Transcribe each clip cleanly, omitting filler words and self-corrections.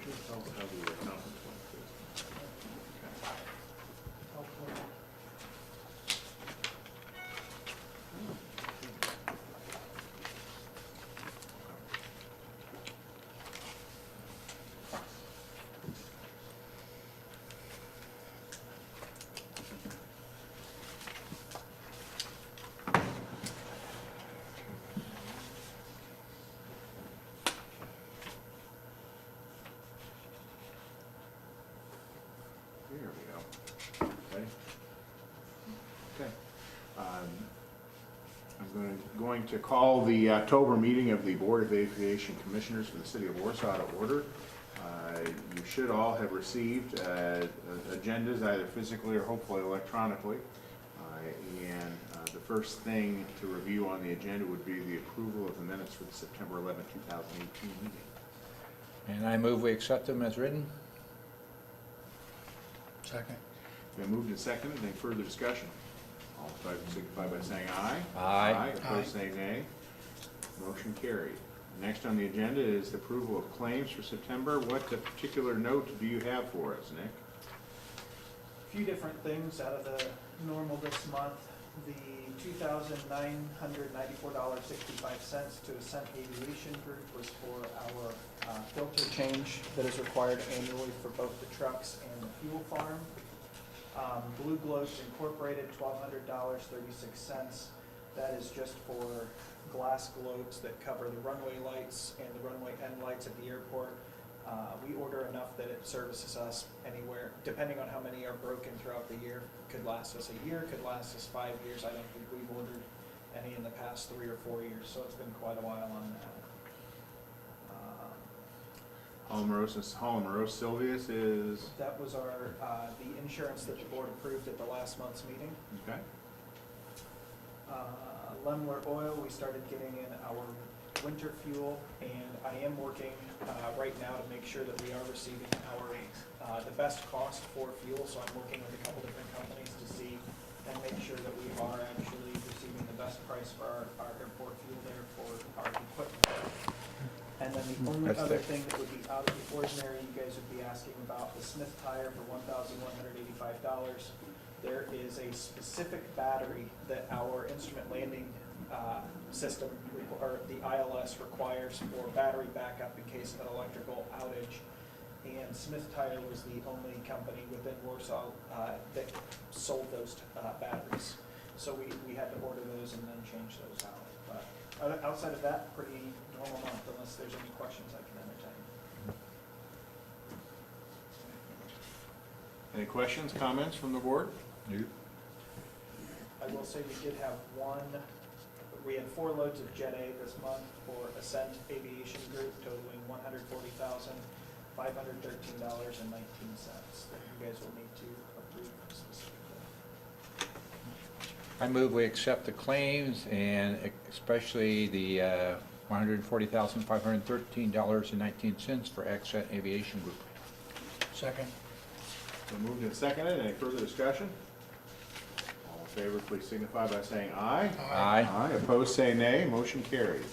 How the accountants went through. Here we go. Ready? Okay. I'm going to call the October meeting of the Board of Aviation Commissioners for the City of Warsaw to order. You should all have received agendas either physically or hopefully electronically. And the first thing to review on the agenda would be the approval of the minutes for the September 11, 2018 meeting. And I move we accept them as written. Second. Been moved and seconded. Any further discussion? All in favor signify by saying aye. Aye. Opposed, say nay. Motion carried. Next on the agenda is the approval of claims for September. What particular note do you have for us, Nick? A few different things out of the normal this month. The $2,994.65 to Ascent Aviation Group was for our filter change that is required annually for both the trucks and the fuel farm. Blue Globes Incorporated, $1,200.36. That is just for glass globes that cover the runway lights and the runway end lights at the airport. We order enough that it services us anywhere, depending on how many are broken throughout the year. Could last us a year, could last us 5 years. I don't think we've ordered any in the past 3 or 4 years, so it's been quite a while on that. Hollow Sylvius is? That was our the insurance that the board approved at the last month's meeting. Okay. Lemler Oil, we started getting in our winter fuel, and I am working right now to make sure that we are receiving our the best cost for fuel. So I'm working with a couple different companies to see and make sure that we are actually receiving the best price for our airport fuel there for our equipment. And then the only other thing that would be out of the ordinary, you guys would be asking about the Smith tire for $1,185. There is a specific battery that our instrument landing system, or the ILS, requires for battery backup in case of an electrical outage. And Smith Tire was the only company within Warsaw that sold those batteries. So we had to order those and then change those out. But outside of that, pretty normal month, unless there's any questions I can entertain. Any questions, comments from the board? Nope. I will say we did have we had 4 loads of Jet A this month for Ascent Aviation Group, totaling $140,513.19 that you guys will need to approve specifically. I move we accept the claims, and especially the $140,513.19 for Accent Aviation Group. Second. Been moved and seconded. Any further discussion? All in favor, please signify by saying aye. Aye. Aye. Opposed, say nay. Motion carried.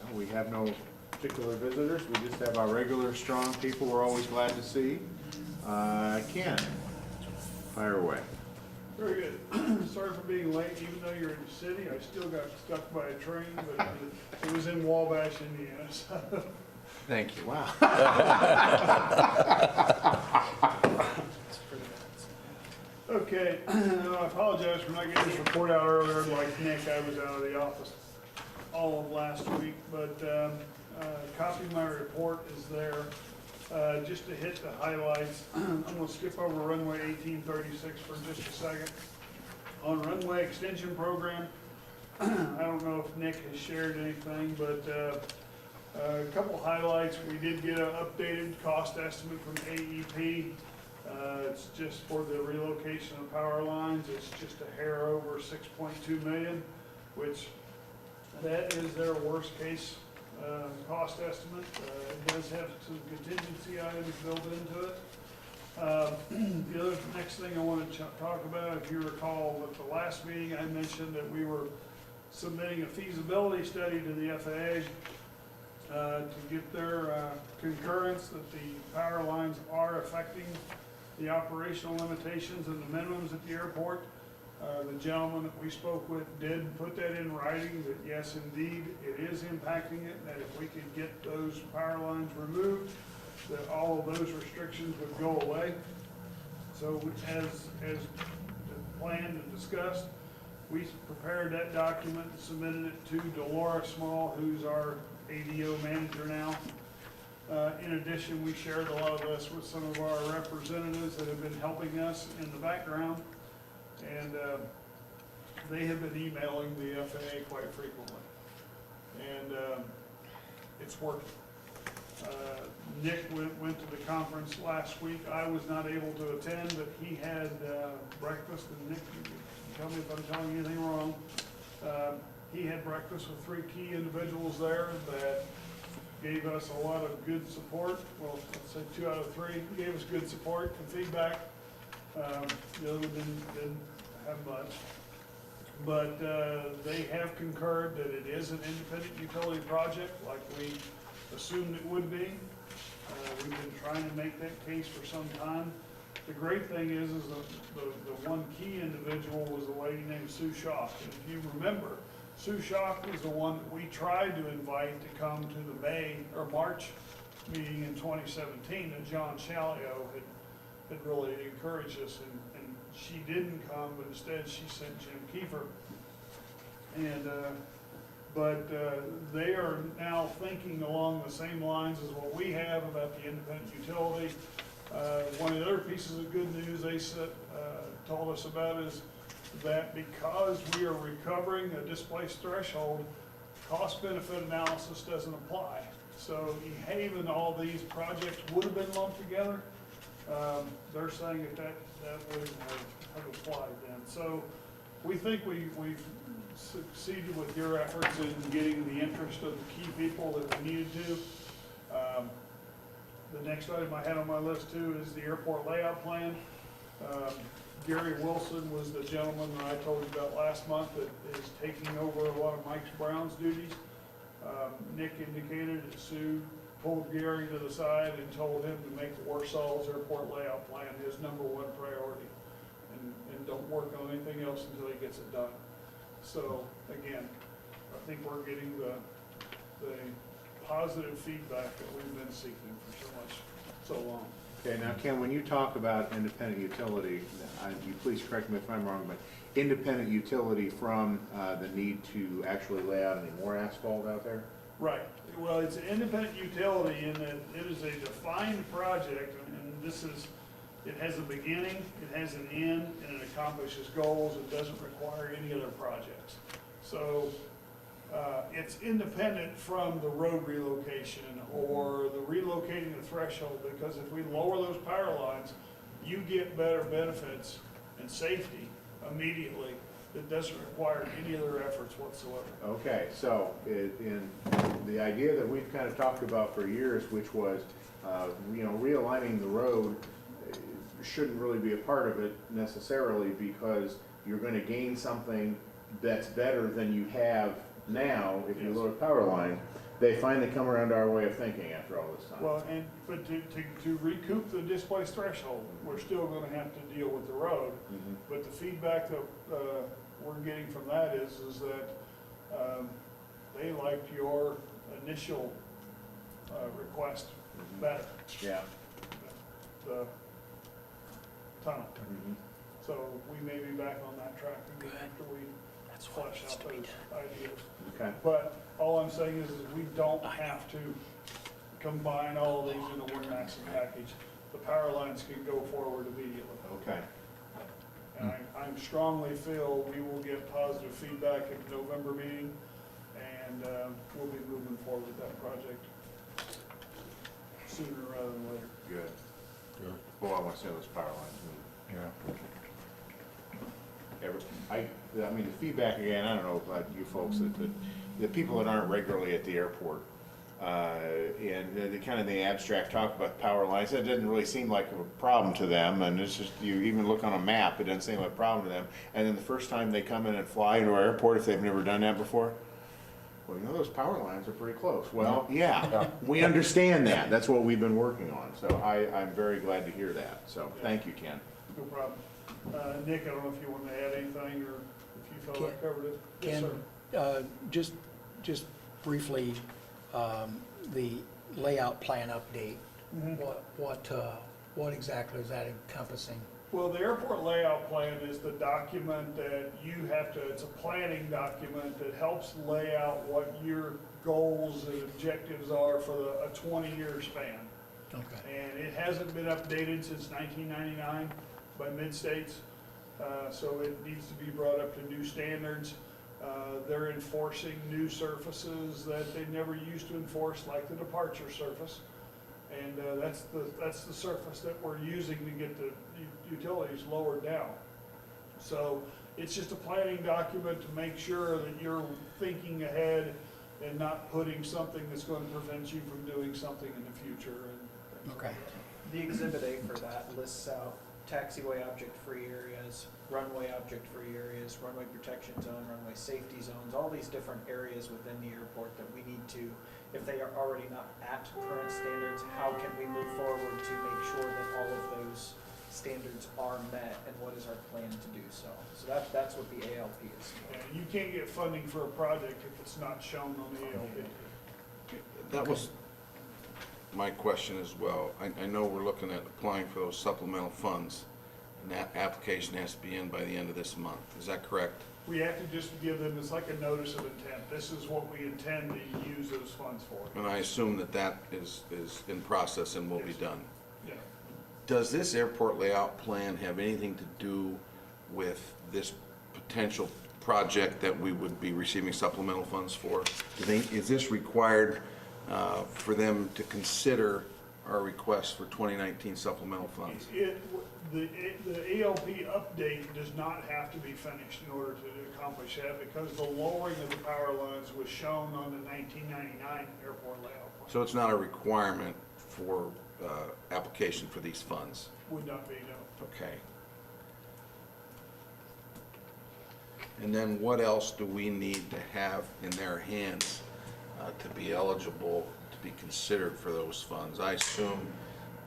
Well, we have no particular visitors. We just have our regular strong people we're always glad to see. Ken, fire away. Very good. Sorry for being late, even though you're in the city. I still got stuck by a train, but it was in Wabash, Indiana. So. Thank you. Wow. Okay, I apologize for not getting this report out earlier. Like Nick, I was out of the office all of last week, but a copy of my report is there. Just to hit the highlights, I'm going to skip over runway 1836 for just a second. On runway extension program, I don't know if Nick has shared anything, but a couple highlights. We did get an updated cost estimate from AEP. It's just for the relocation of power lines. It's just a hair over 6.2 million, which that is their worst case cost estimate. It does have some contingency items built into it. The other, next thing I want to talk about, if you recall, at the last meeting, I mentioned that we were submitting a feasibility study to the FAA to get their concurrence that the power lines are affecting the operational limitations and the minimums at the airport. The gentleman that we spoke with did put that in writing, that yes, indeed, it is impacting it, that if we could get those power lines removed, that all of those restrictions would go away. So as planned and discussed, we prepared that document and submitted it to Delora Small, who's our ADO manager now. In addition, we shared a lot of this with some of our representatives that have been helping us in the background. And they have been emailing the FAA quite frequently. And it's working. Nick went to the conference last week. I was not able to attend, but he had breakfast, and Nick, you can tell me if I'm telling you anything wrong. He had breakfast with 3 key individuals there that gave us a lot of good support. Well, let's say 2 out of 3 gave us good support and feedback. The other didn't have much. But they have concurred that it is an independent utility project like we assumed it would be. We've been trying to make that case for some time. The great thing is the one key individual was a lady named Sue Schock. And if you remember, Sue Schock was the one that we tried to invite to come to the May or March meeting in 2017 that John Shalio had really encouraged us, and she didn't come, but instead she sent Jim Kiefer. And but they are now thinking along the same lines as what we have about the independent utility. One of the other pieces of good news they told us about is that because we are recovering a displaced threshold, cost-benefit analysis doesn't apply. So New Haven, all these projects would have been lumped together. They're saying that wouldn't have applied then. So we think we've succeeded with your efforts in getting the interest of the key people that we needed to. The next item I had on my list too is the airport layout plan. Gary Wilson was the gentleman that I told you about last month that is taking over a lot of Mike Brown's duties. Nick indicated that Sue pulled Gary to the side and told him to make the Warsaw's airport layout plan his #1 priority, and don't work on anything else until he gets it done. So again, I think we're getting the positive feedback that we've been seeking for so long. Okay, now Ken, when you talk about independent utility, you please correct me if I'm wrong, but independent utility from the need to actually lay out any more asphalt out there? Right. Well, it's an independent utility in that it is a defined project, and it has a beginning, it has an end, and it accomplishes goals. It doesn't require any other projects. So it's independent from the road relocation or the relocating the threshold, because if we lower those power lines, you get better benefits and safety immediately. It doesn't require any other efforts whatsoever. Okay, so in the idea that we've kind of talked about for years, which was, realigning the road shouldn't really be a part of it necessarily, because you're going to gain something that's better than you have now if you lower power line. They finally come around to our way of thinking after all this time. Well, but to recoup the displaced threshold, we're still going to have to deal with the road. Mm-hmm. But the feedback that we're getting from that is that they liked your initial request better. Yeah. The tunnel. Mm-hmm. So we may be back on that track again after we flesh out those ideas. Okay. But all I'm saying is we don't have to combine all of these into one massive package. The power lines can go forward immediately. Okay. And I strongly feel we will get positive feedback at the November meeting, and we'll be moving forward with that project sooner rather than later. Good. Sure. Well, I want to say those power lines move. Yeah. I mean, the feedback again, I don't know about you folks, that the people that aren't regularly at the airport And the kind of the abstract talk about power lines, that didn't really seem like a problem to them, and it's just, you even look on a map, it doesn't seem like a problem to them. And then the first time they come in and fly into our airport, if they've never done that before, well, you know, those power lines are pretty close. Well, yeah, we understand that, that's what we've been working on, so I'm very glad to hear that, so thank you, Ken. No problem. Nick, I don't know if you want to add anything, or if you felt I covered it. Yes, sir. Ken, just briefly, the layout plan update, Mhm. what exactly is that encompassing? Well, the airport layout plan is the document that you have to, it's a planning document that helps lay out what your goals and objectives are for a 20-year span. Okay. And it hasn't been updated since 1999 by mid-states, so it needs to be brought up to new standards. They're enforcing new surfaces that they never used to enforce, like the departure surface. And that's the surface that we're using to get the utilities lowered down. So it's just a planning document to make sure that you're thinking ahead and not putting something that's going to prevent you from doing something in the future. And Okay. The Exhibit A for that lists out taxiway object-free areas, runway object-free areas, runway protection zone, runway safety zones, all these different areas within the airport that we need to, if they are already not at current standards, how can we move forward to make sure that all of those standards are met, and what is our plan to do so? So that's what the ALP is. and you can't get funding for a project if it's not shown on the ALP. That was my question as well. I know we're looking at applying for those supplemental funds, and that application has to be in by the end of this month. Is that correct? We have to just give them, it's like a notice of intent. This is what we intend to use those funds for. And I assume that that is in process and will be done. Yeah. Does this airport layout plan have anything to do with this potential project that we would be receiving supplemental funds for? Is this required for them to consider our request for 2019 supplemental funds? The ALP update does not have to be finished in order to accomplish that, because the lowering of the power lines was shown on the 1999 airport layout plan. So it's not a requirement for application for these funds? Would not be, no. Okay. And then what else do we need to have in their hands to be eligible to be considered for those funds? I assume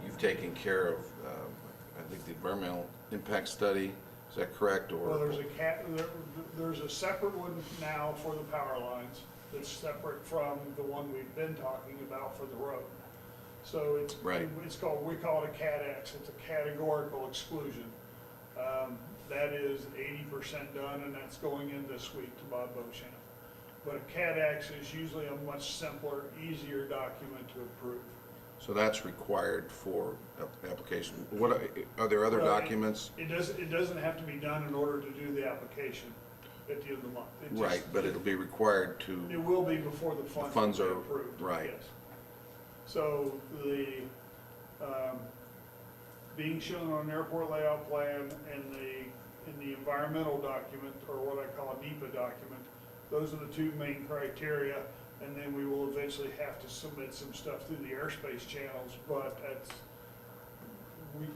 you've taken care of, I think, the environmental impact study, is that correct? Or Well, there's a separate one now for the power lines that's separate from the one we've been talking about for the road. So it's, Right. it's called, we call it a CAT-X, it's a categorical exclusion. That is 80% done, and that's going in this week to Bob Beauchamp. But a CAT-X is usually a much simpler, easier document to approve. So that's required for application. What are there other Well, documents? It doesn't have to be done in order to do the application at the end of the month. It just- Right, but it'll be required It to, will be before the funds are are approved. right. Yes. So the, being shown on an airport layout plan and in the environmental document, or what I call a NEPA document, those are the two main criteria. And then we will eventually have to submit some stuff through the airspace channels, but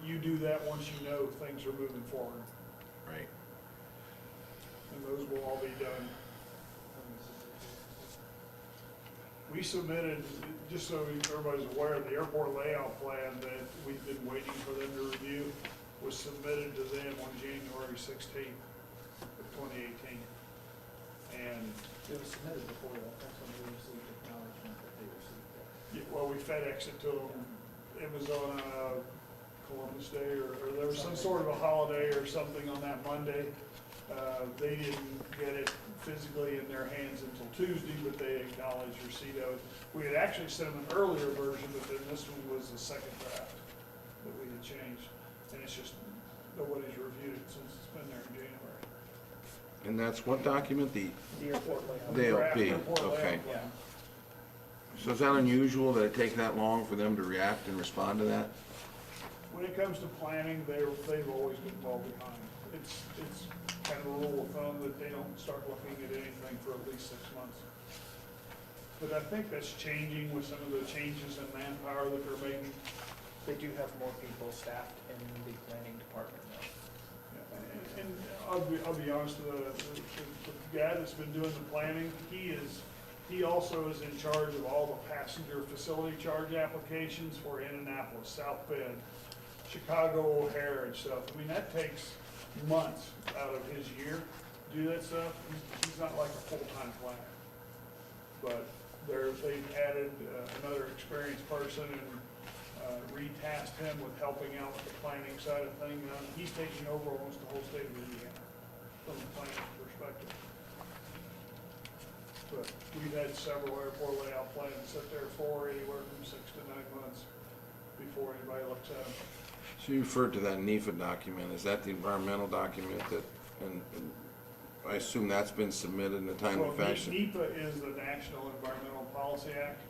you do that once you know things are moving forward, Right. and those will all be done. We submitted, just so everybody's aware, the airport layout plan that we've been waiting for them to review was submitted to them on January 16th of 2018. And, It was submitted before that, that's when we received acknowledgement that they received that. well, we FedExed it to them. It was on Columbus Day, or there was some sort of a holiday or something on that Monday. They didn't get it physically in their hands until Tuesday, but they acknowledged receipt of it. We had actually sent them an earlier version, but then this one was the second draft that we had changed. And it's just, nobody's reviewed it since it's been there in January. And that's what document? The airport layout. The Draft ALP, airport layout okay. plan. Yeah. So is that unusual that it take that long for them to react and respond to that? When it comes to planning, they've always been well behind. It's kind of a rule of thumb that they don't start looking at anything for at least 6 months. but I think that's changing with some of the changes in manpower that they're making. They do have more people staffed in the planning department now. And I'll be honest, the guy that's been doing the planning, he also is in charge of all the passenger facility charge applications for Indianapolis, South Bend, Chicago O'Hare and stuff. I mean, that takes months out of his year to do that stuff. He's not like a full-time planner. But they've added another experienced person and retasked him with helping out with the planning side of things. He's taking over almost the whole state of Indiana from the planning perspective. But we've had several airport layout plans sit there for anywhere from 6 to 9 months before anybody looks at them. So you referred to that NEPA document, is that the environmental document that, and I assume that's been submitted in a timely Well, fashion? NEPA is the National Environmental Policy Act,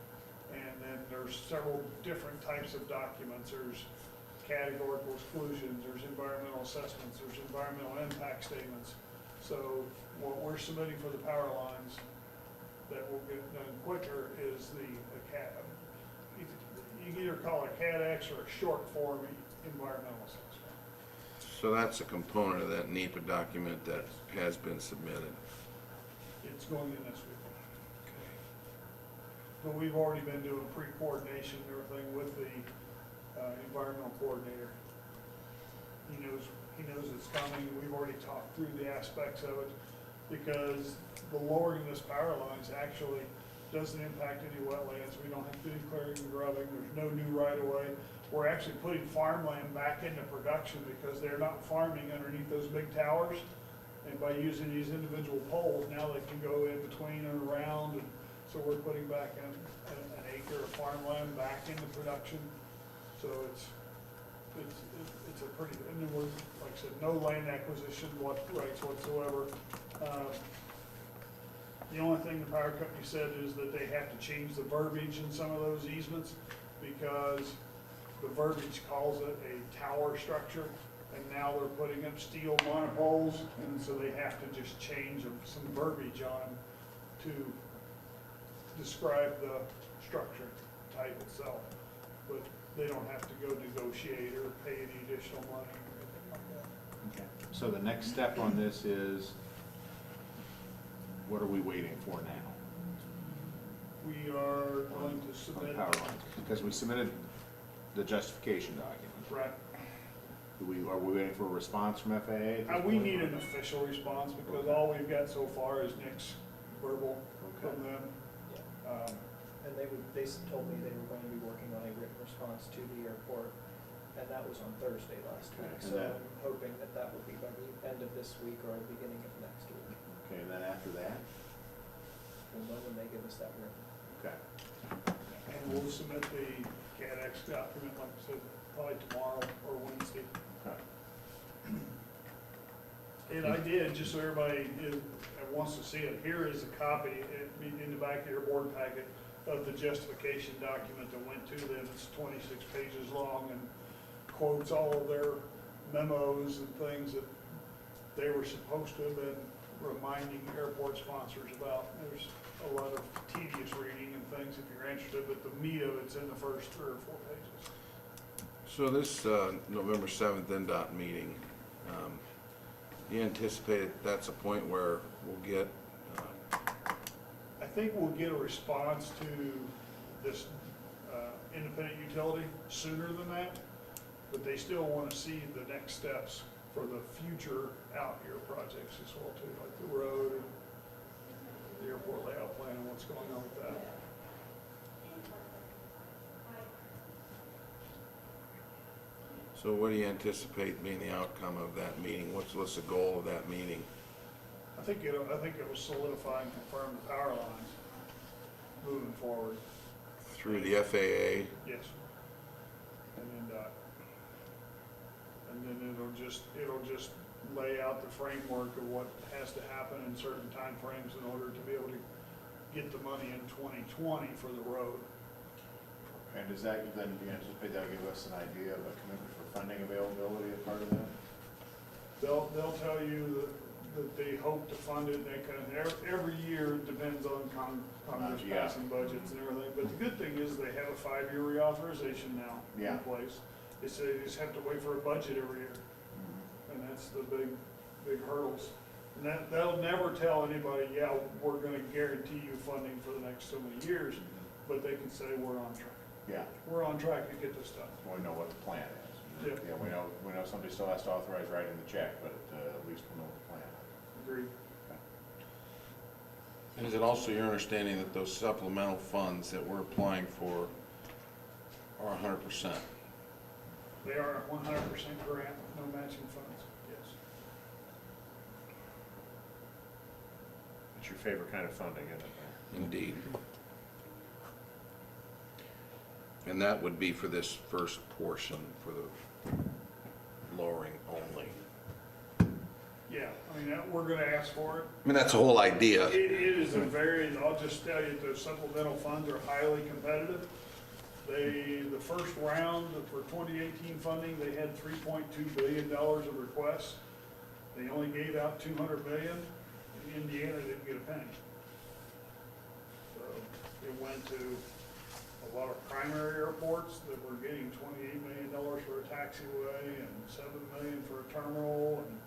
and then there's several different types of documents. There's categorical exclusions, there's environmental assessments, there's environmental impact statements. So what we're submitting for the power lines that will get done quicker is the CAD. You can either call it a CADX or a short form environmental assessment. So that's a component of that NEPA document that has been submitted. It's going in this week. But we've already been doing pre-coordination and everything with the environmental coordinator. He knows it's coming. We've already talked through the aspects of it because the lowering of this power lines actually doesn't impact any wetlands. We don't have to do clearing and grubbing. There's no new right of way. We're actually putting farmland back into production because they're not farming underneath those big towers. And by using these individual poles, now they can go in between and around. And so we're putting back an acre of farmland back into production. So it's a pretty, and then we're, like I said, no land acquisition rights whatsoever. The only thing the power company said is that they have to change the verbiage in some of those easements because the verbiage calls it a tower structure, and now they're putting up steel monopoles, and so they have to just change some verbiage on them to describe the structure type itself. But they don't have to go negotiate or pay any additional money or anything like that. Okay. So the next step on this is, what are we waiting for now? We are going to On submit. power lines, because we submitted the justification document. Right. Are we waiting for a response from FAA? at this We point? need an official response because all we've got so far is Nick's verbal from Okay. them. And they told me they were going to be working on a written response to the airport, and that was on Thursday last Okay, week. and So that- I'm hoping that that will be by the end of this week or the beginning of next week. Okay, and then after that? We'll know when they give us that written. Okay. And we'll submit the CADX document, like I said, probably tomorrow or Wednesday. Okay. And I did, just so everybody wants to see it, here is a copy in the back of your board packet of the justification document that went to them. It's 26 pages long and quotes all of their memos and things that they were supposed to have been reminding airport sponsors about. There's a lot of tedious reading and things if you're interested, but the meat of it's in the first 3 or 4 pages. So this November 7th NDOT meeting, you anticipate that's a point where we'll get, I think we'll get a response to this independent utility sooner than that, but they still want to see the next steps for the future out here projects as well too, like the road and the airport layout plan and what's going on with that. so what do you anticipate being the outcome of that meeting? What's the goal of that meeting? I think it will solidify and confirm the power lines moving forward. Through the FAA? Yes. And then it'll just lay out the framework of what has to happen in certain timeframes in order to be able to get the money in 2020 for the road. And does that, then do you anticipate that'll give us an idea of a commitment for funding availability as part of that? They'll tell you that they hope to fund it, that kind of, every year depends on Congress Yeah. passing budgets and everything. But the good thing is they have a 5-year reauthorization now Yeah. in place. They say they just have to wait for a budget every year, and that's the big hurdles. And they'll never tell anybody, yeah, we're gonna guarantee you funding for the next so many years, but they can say we're on track. Yeah, We're on track to get this done. we know what the plan is. Yeah. Yeah, we know somebody still has to authorize writing the check, but at least we know what the plan is. Agreed. Is it also your understanding that those supplemental funds that we're applying for are 100%? They are 100% grant, no matching funds, yes. It's your favorite kind of funding, isn't it? Indeed. And that would be for this first portion, for the lowering only. Yeah, I mean, we're gonna ask for it. I mean, that's the whole idea. It is a very, I'll just tell you, the supplemental funds are highly competitive. The first round for 2018 funding, they had $3.2 billion of requests. They only gave out $200 million. In Indiana, didn't get a penny. So it went to a lot of primary airports that were getting $28 million for a taxiway and $7 million for a terminal. And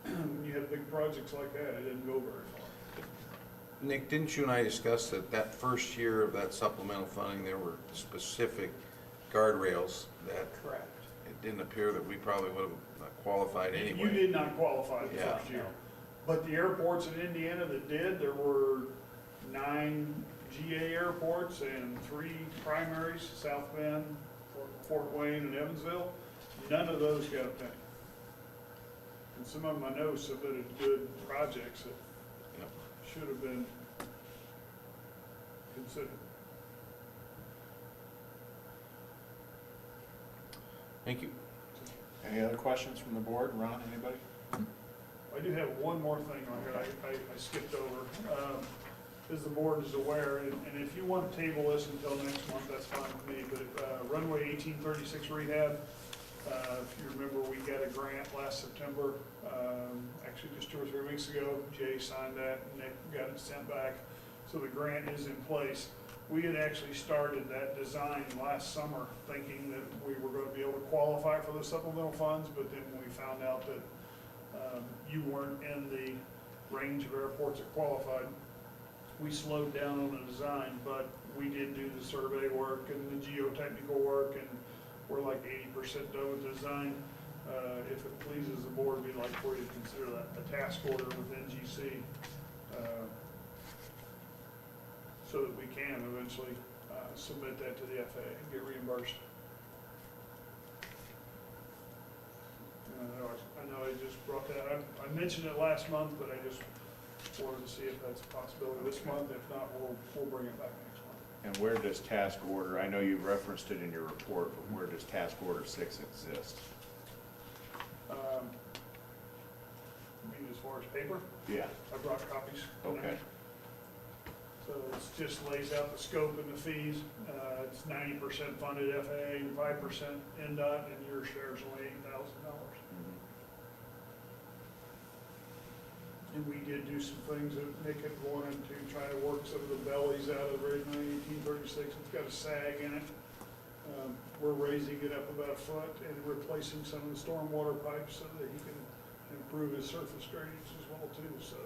I mean, when you have big projects like that, it didn't go very far. Nick, didn't you and I discuss that first year of that supplemental funding, there were specific guardrails that Correct. it didn't appear that we probably would have qualified anyway? You did not qualify the Yeah. first year. But the airports in Indiana that did, there were 9 GA airports and 3 primaries, South Bend, Fort Wayne, and Evansville. None of those got a penny. And some of them I know submitted good projects that Yep. should have been considered. Thank you. Any other questions from the board? Ron, anybody? I do have one more thing on here I skipped over. As the board is aware, and if you want to table this until next month, that's fine with me, but runway 1836 rehab, if you remember, we got a grant last September, actually just 2 or 3 weeks ago. Jay signed that, and Nick got it sent back, so the grant is in place. We had actually started that design last summer, thinking that we were going to be able to qualify for the supplemental funds, but then we found out that you weren't in the range of airports that qualified. We slowed down on the design, but we did do the survey work and the geotechnical work, and we're like 80% done with the design. If it pleases the board, we'd like for you to consider that a task order with NGC, so that we can eventually submit that to the FAA and get reimbursed. I know I just brought that up. I mentioned it last month, but I just wanted to see if that's a possibility this month. If not, we'll bring it back next month. And where does task order, I know you referenced it in your report, but where does task order 6 exist? I mean, as far as paper, Yeah, I brought copies. okay. So it just lays out the scope and the fees. It's 90% funded FAA and 5% NDOT, and your share's only $8,000. And we did do some things that Nick had wanted to try to work some of the bellies out of the Runway 1836. It's got a sag in it. We're raising it up about a foot and replacing some of the stormwater pipes so that he can improve his surface drainage as well too. So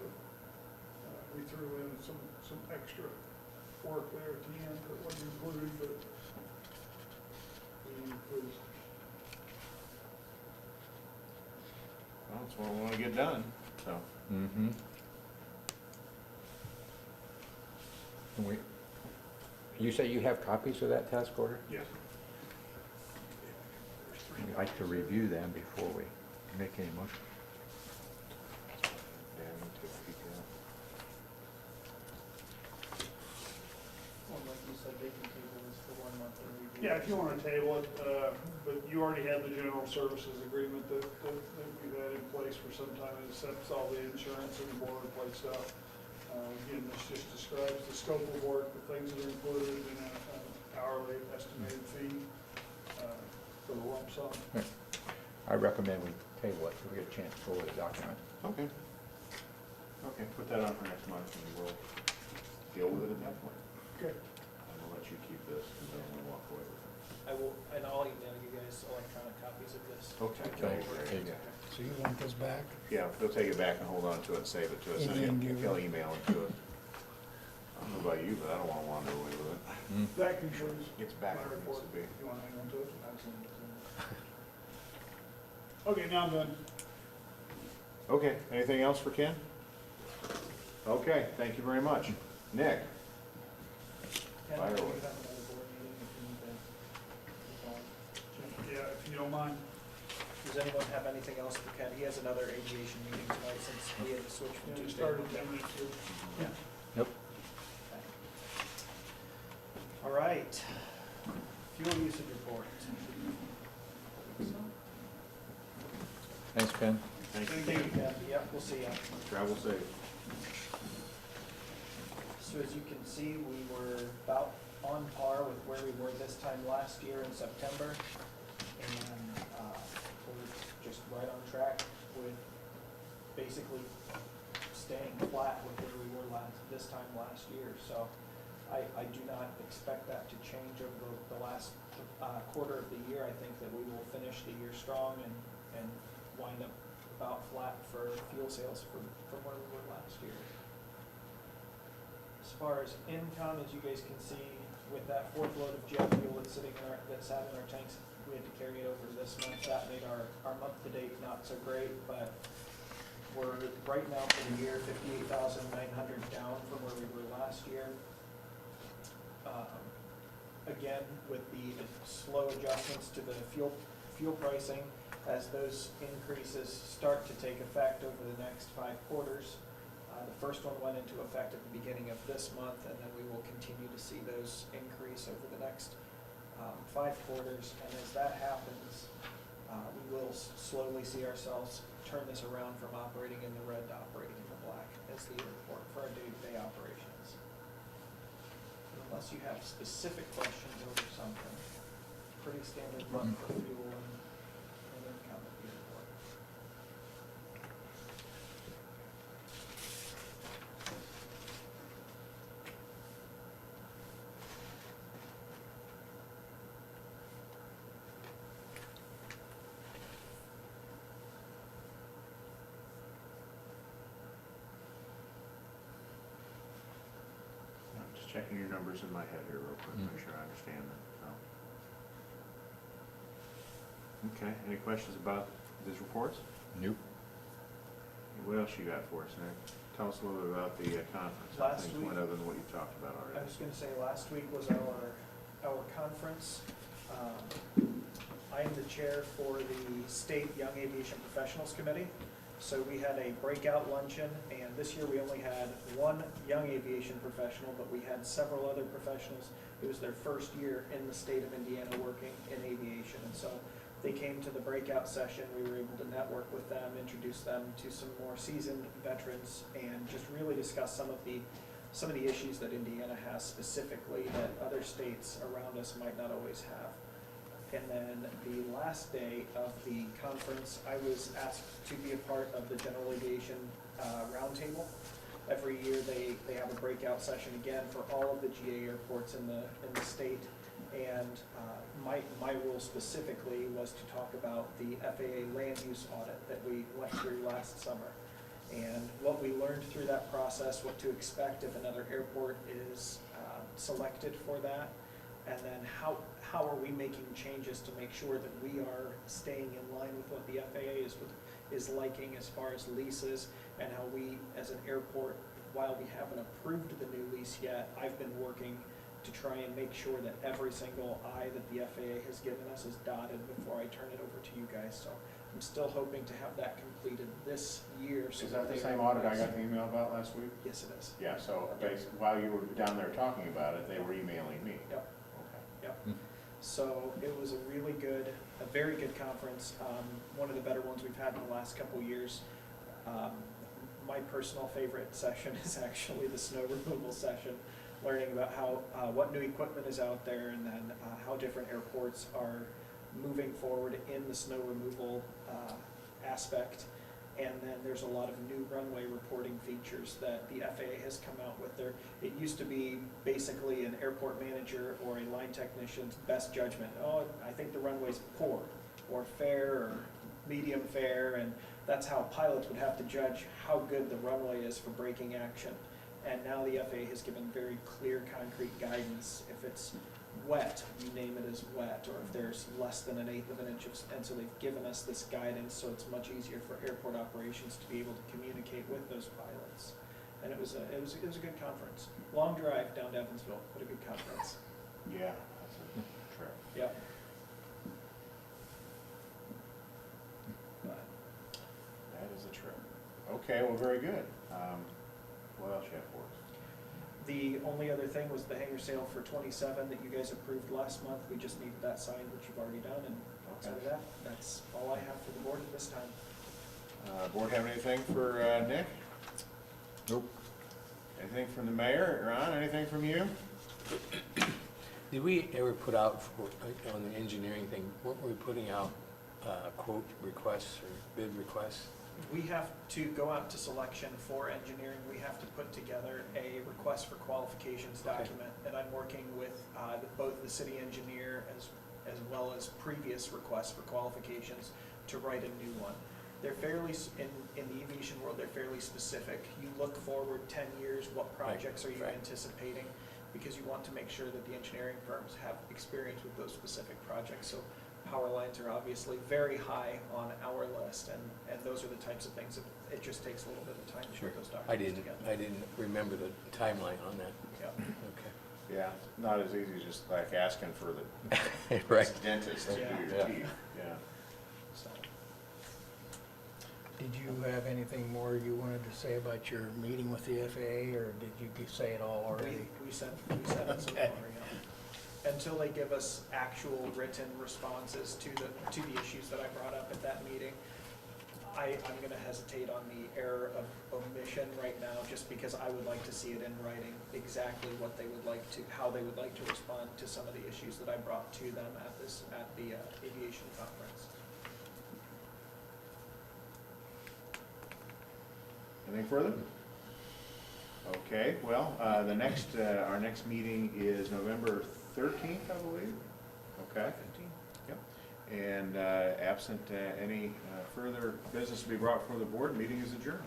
we threw in some extra work there at the end that wasn't included, but we included. Well, that's what we want to get done, so. Mm-hmm. You say you have copies of that task order? Yes. I'd like to review them before we make any motion. Dan, you take a peek at it. Well, like you said, they can table this for 1 month and review. Yeah, if you want to table it, but you already have the general services agreement that we've had in place for some time. It accepts all the insurance and the boilerplate stuff. Again, this just describes the scope of work, the things that are included in an hourly estimated fee for the lump sum. I recommend we table it, so we get a chance to go over the document. Okay. Okay, put that on for next month and we'll deal with it at that point. Okay. I'm gonna let you keep this and then we'll walk away with it. I will, and I'll email you guys electronic copies of this. Okay, To go thank over. you. There you go. So you want this back? Yeah, they'll take it back and hold on to it and save it to us, and And then give he'll it- email it to us. I don't know about you, but I don't wanna wander away with it. That concludes Gets back my where it needs report. to be. You wanna hang on to it? Okay, now I'm done. Okay, anything else for Ken? Okay, thank you very much. Nick? Ken, Fire we have away. another board meeting if you need to keep going. Yeah, if you don't mind. Does anyone have anything else for Ken? He has another aviation meeting tonight since we had to switch from Yeah, we Tuesday. started 10 minutes ago. Yeah. Yep. All right. Fuel usage report. Thanks, Ken. Thank you. Thank you. Yeah, yep, we'll see ya. Travel safe. So as you can see, we were about on par with where we were this time last year in September. And we're just right on track with basically staying flat with where we were this time last year. So I do not expect that to change over the last quarter of the year. I think that we will finish the year strong and wind up about flat for fuel sales from where we were last year. As far as income, as you guys can see, with that fourth load of jet fuel that's that sat in our tanks, we had to carry it over to this month. That made our month-to-date not so great, but we're right now for the year 58,900 down from where we were last year. Again, with the slow adjustments to the fuel pricing, as those increases start to take effect over the next 5 quarters. The first one went into effect at the beginning of this month, and then we will continue to see those increase over the next 5 quarters. And as that happens, we will slowly see ourselves turn this around from operating in the red to operating in the black as the airport for our day-to-day operations. Unless you have specific questions over something, pretty standard month for fuel and income at the airport. I'm just checking your numbers in my head here real quick, make sure I understand them, so. Okay, any questions about these reports? Nope. What else you got for us, Nick? Tell us a little bit about the conference. How Last things week- went other than what you talked about I already. was gonna say, last week was our conference. I am the chair for the State Young Aviation Professionals Committee. So we had a breakout luncheon, and this year we only had one young aviation professional, but we had several other professionals. It was their first year in the state of Indiana working in aviation, and so they came to the breakout session. We were able to network with them, introduce them to some more seasoned veterans, and just really discuss some of the issues that Indiana has specifically that other states around us might not always have. And then the last day of the conference, I was asked to be a part of the General Aviation Roundtable. Every year, they have a breakout session again for all of the GA airports in the state. And my role specifically was to talk about the FAA land use audit that we went through last summer. And what we learned through that process, what to expect if another airport is selected for that, and then how are we making changes to make sure that we are staying in line with what the FAA is liking as far as leases, and how we, as an airport, while we haven't approved the new lease yet, I've been working to try and make sure that every single I that the FAA has given us is dotted before I turn it over to you guys. So I'm still hoping to have that completed this year. So Is that the they same have audit I us- got the email about last week? Yes, it is. Yeah, so basically, while you were down there talking about it, they were emailing me. Yep. Okay. Yep. Hmm. So it was a very good conference, one of the better ones we've had in the last couple of years. My personal favorite session is actually the snow removal session, learning about what new equipment is out there, and then how different airports are moving forward in the snow removal aspect. And then there's a lot of new runway reporting features that the FAA has come out with there. It used to be basically an airport manager or a line technician's best judgment. Oh, I think the runway's poor, or fair, or medium fair, and that's how pilots would have to judge how good the runway is for braking action. And now the FAA has given very clear, concrete guidance. If it's wet, you name it as wet, or if there's less than 1/8 of an inch of, and so they've given us this guidance, so it's much easier for airport operations to be able to communicate with those pilots. And it was a good conference. Long drive down to Evansville, but a good conference. Yeah, that's a trip. Yep. But That is a trip. Okay, well, very good. What else you have for us? the only other thing was the hangar sale for 27 that you guys approved last month. We just needed that signed, which you've already done, and outside of that, that's all I have for the board at this time. Board have anything for Nick? Nope. Anything from the mayor? Ron, anything from you? Did we ever put out for, on the engineering thing, weren't we putting out quote requests or bid requests? We have to go out to selection for engineering. We have to put together a request for qualifications Okay. document. And I'm working with both the city engineer as well as previous requests for qualifications to write a new one. They're fairly, in the aviation world, they're fairly specific. You look forward 10 years, what projects are you right. anticipating? Because you want to make sure that the engineering firms have experience with those specific projects. So power lines are obviously very high on our list, and those are the types of things that it just takes a little bit of time to put those documents together. I didn't remember the timeline on that. Yep. Okay. Yeah, not as easy as just like asking for the Right. dentist to do Yeah. your Yeah. teeth. Yeah. So, Did you have anything more you wanted to say about your meeting with the FAA, or did you say it all already? we said it so far, Okay. yeah. Until they give us actual written responses to the issues that I brought up at that meeting, I'm gonna hesitate on the error of omission right now, just because I would like to see it in writing, exactly what they would like to, how they would like to respond to some of the issues that I brought to them at the aviation conference. Anything further? Okay, well, our next meeting is November 13th, I believe. Okay. Yep. And absent any further business to be brought before the board, meeting is adjourned.